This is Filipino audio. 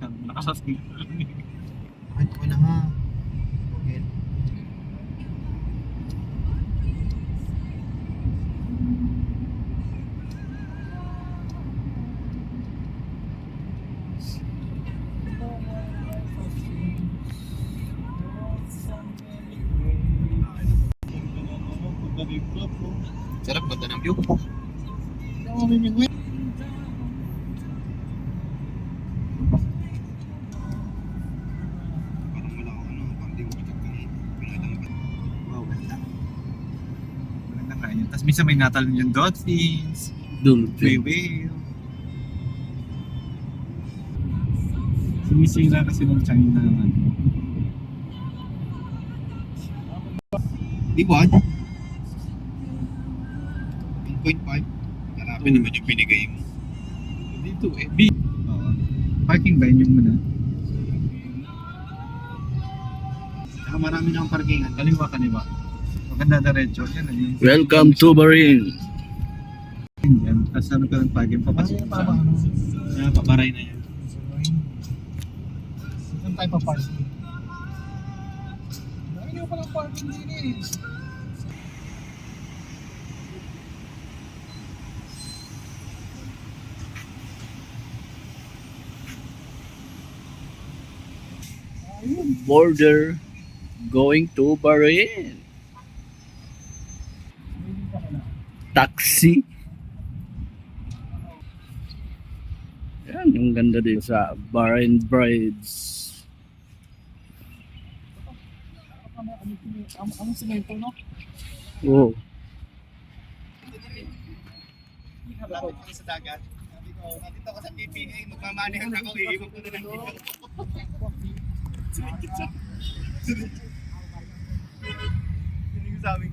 Nakasasing. Ito ko na nga. Okay. Sarap, ganda ng view. Parang wala akong ano, parang di mo pinadang. Wow, ganda. Maganda nga yun. Tapos minsan may natalon yung dolphins, may Dolphin. whale. Sinisira kasi ng China ng ano. Di ba? 1.5. Marami naman yung binigay mo. Dito eh, B. Oo. Parking ba yun yung muna? Saka marami na ang parkingan. Kaliwa. Maganda diretso. Yan lang yung... Welcome to Bahrain. Yan. Tapos ano ka ng parking papasok sa... Pabaray na yan. Saan tayo pa-parking? Ayun yung palang parking din eh. Border going to Bahrain. Taxi. Yan, yung ganda din sa Bahrain Bridge. Ang semento, no? Oh, Lapit kami sa dagat. Sabi ko, nandito ako sa PPA, magmamanehan ako, iiwan ko na lang dito. Sinig ko sa amin